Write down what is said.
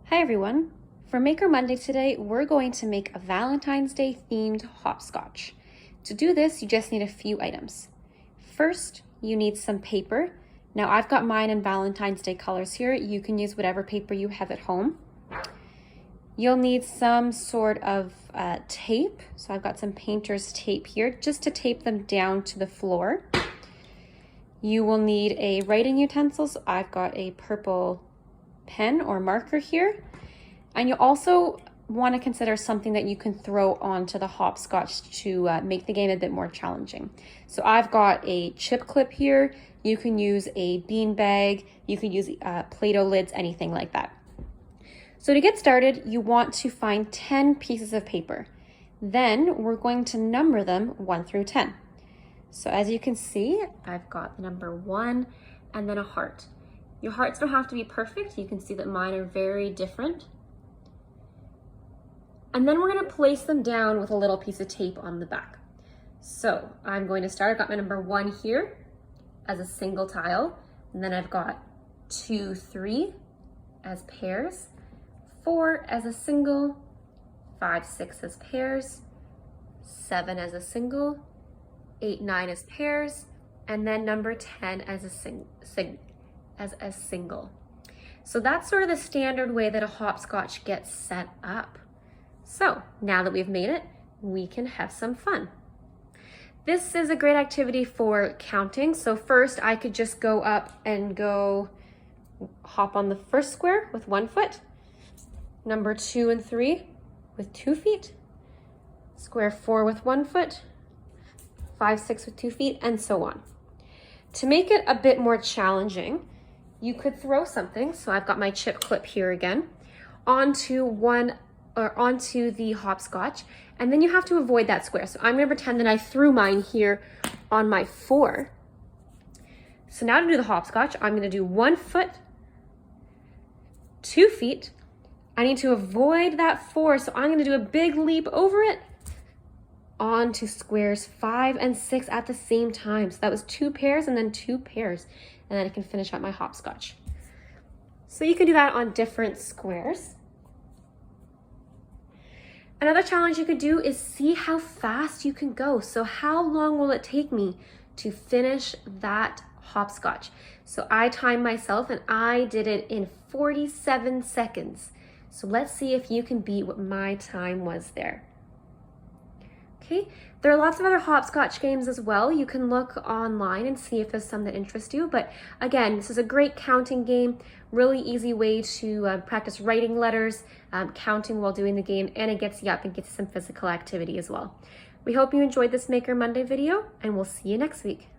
Hi everyone. For Maker Monday today, we're going to make a Valentine's Day themed hopscotch. To do this, you just need a few items. First, you need some paper. Now I've got mine in Valentine's Day colors here. You can use whatever paper you have at home. You'll need some sort of tape. So I've got some painter's tape here just to tape them down to the floor. You will need a writing utensil. So I've got a purple pen or marker here. And you also want to consider something that you can throw onto the hopscotch to make the game a bit more challenging. So I've got a chip clip here. You can use a bean bag. You can use Play-Doh lids, anything like that. So to get started, you want to find 10 pieces of paper. Then we're going to number them 1 through 10. So as you can see, I've got the number 1 and then a heart. Your hearts don't have to be perfect. You can see that mine are very different. And then we're going to place them down with a little piece of tape on the back. So I'm going to start. I've got my number 1 here as a single tile. And then I've got 2, 3 as pairs, 4 as a single, 5, 6 as pairs, 7 as a single, 8, 9 as pairs, and then number 10 as a single. So that's sort of the standard way that a hopscotch gets set up. So now that we've made it, we can have some fun. This is a great activity for counting. So first I could just go up and go hop on the first square with 1 foot, number 2 and 3 with 2 feet, square 4 with 1 foot, 5, 6 with 2 feet, and so on. To make it a bit more challenging, you could throw something, so I've got my chip clip here again, onto the hopscotch, and then you have to avoid that square. So I'm going to pretend that I threw mine here on my 4. So now to do the hopscotch, I'm going to do 1 foot, 2 feet. I need to avoid that 4, so I'm going to do a big leap over it onto squares 5 and 6 at the same time. So that was 2 pairs and then 2 pairs. And then I can finish up my hopscotch. So you can do that on different squares. Another challenge you could do is see how fast you can go. So how long will it take me to finish that hopscotch? So I timed myself and I did it in 47 seconds. So let's see if you can beat what my time was there. Okay, there are lots of other hopscotch games as well. You can look online and see if there's some that interest you. But again, this is a great counting game, really easy way to practice writing letters, counting while doing the game, and it gets you up and gets some physical activity as well. We hope you enjoyed this Maker Monday video, and we'll see you next week.